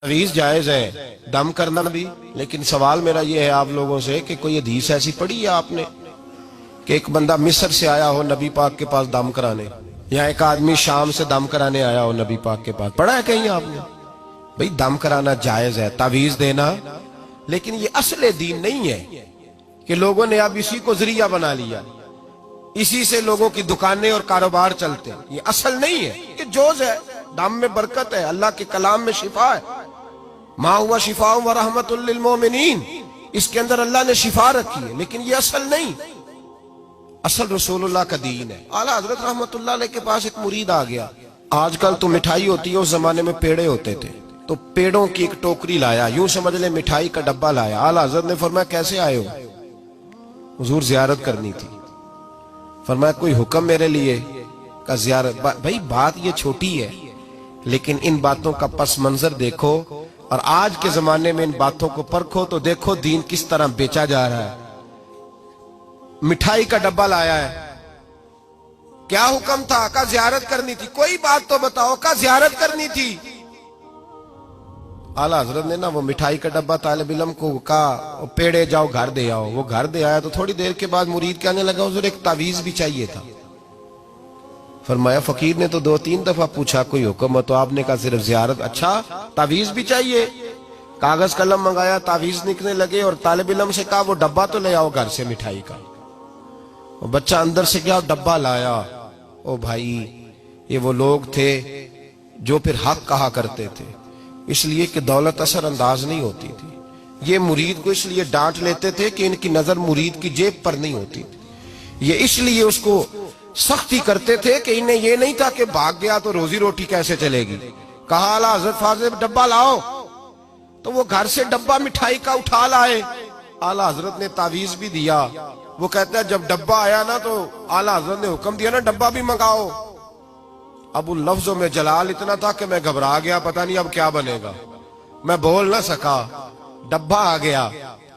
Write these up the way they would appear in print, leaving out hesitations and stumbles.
तावीज़ जायज है, दम करना भी। लेकिन सवाल मेरा ये है आप लोगों से कि कोई हदीस ऐसी पढ़ी है आपने कि एक बंदा मिस्र से आया हो नबी पाक के पास दम कराने, या एक आदमी शाम से दम कराने आया हो नबी पाक के पास? पढ़ा है कहीं आपने? भाई दम कराना जायज है, तावीज़ देना, लेकिन ये असले दीन नहीं है कि लोगों ने अब इसी को जरिया बना लिया, इसी से लोगों की दुकानें और कारोबार चलते हैं। ये असल नहीं है, ये जोज है। दम में बरकत है, अल्लाह के कलाम में शिफा है। मा हुआ शिफा व रहमतुल लिल मोमिनीन, इसके अंदर अल्लाह ने शिफा रखी है, लेकिन ये असल नहीं। असल रसूलुल्लाह का दीन है। आला हजरत रहमतुल्लाह अलैह के पास एक मुरीद आ गया। आजकल तो मिठाई होती है, उस जमाने में पेड़े होते थे, तो पेड़ों की एक टोकरी लाया, यूं समझ ले मिठाई का डब्बा लाया। आला हजरत ने फरमाया कैसे आए हो? हुजूर जियारत करनी थी। फरमाया कोई हुक्म मेरे लिए? का जियारत। भाई बात ये छोटी है, लेकिन इन बातों का पस मंजर देखो और आज के जमाने में इन बातों को परखो तो देखो दीन किस तरह बेचा जा रहा है। मिठाई का डब्बा लाया है, क्या हुक्म था? का जियारत करनी थी। कोई बात तो बताओ, का जियारत करनी थी। आला हजरत ने ना वो मिठाई का डब्बा तालिब इल्म को कहा पेड़े जाओ घर दे आओ। वो घर दे आया तो थोड़ी देर के बाद मुरीद कहने लगा हुजूर एक तावीज भी चाहिए था। फरमाया फकीर ने तो 2-3 दफा पूछा कोई हुक्म हो, तो आपने कहा सिर्फ जियारत। अच्छा तावीज भी चाहिए? कागज कलम मंगाया, तावीज लिखने लगे और तालिब इल्म से कहा वो डब्बा तो ले आओ घर से मिठाई का। वो बच्चा अंदर से गया डब्बा लाया। ओ भाई ये वो लोग थे जो फिर हक कहा करते थे, इसलिए कि दौलत असर अंदाज नहीं होती थी। ये मुरीद को इसलिए डांट लेते थे कि इनकी नजर मुरीद की जेब पर नहीं होती थी। ये इसलिए उसको सख्ती करते थे कि इन्हें ये नहीं था कि भाग गया तो रोजी रोटी कैसे चलेगी। कहा आला हजरत फाजिल डब्बा लाओ, तो वो घर से डब्बा मिठाई का उठा लाए। आला हजरत ने तावीज भी दिया। वो कहता है जब डब्बा आया ना तो आला हजरत ने हुक्म दिया ना डब्बा भी मंगाओ। अब उन लफ्जों में जलाल इतना था कि मैं घबरा गया, पता नहीं अब क्या बनेगा। मैं बोल ना सका, डब्बा आ गया।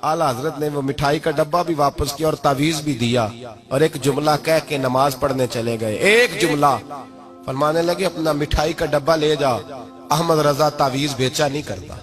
आला हजरत ने वो मिठाई का डब्बा भी वापस किया और तावीज भी दिया और एक जुमला कह के नमाज पढ़ने चले गए। एक जुमला फरमाने लगे अपना मिठाई का डब्बा ले जा, अहमद रजा तावीज बेचा नहीं करता।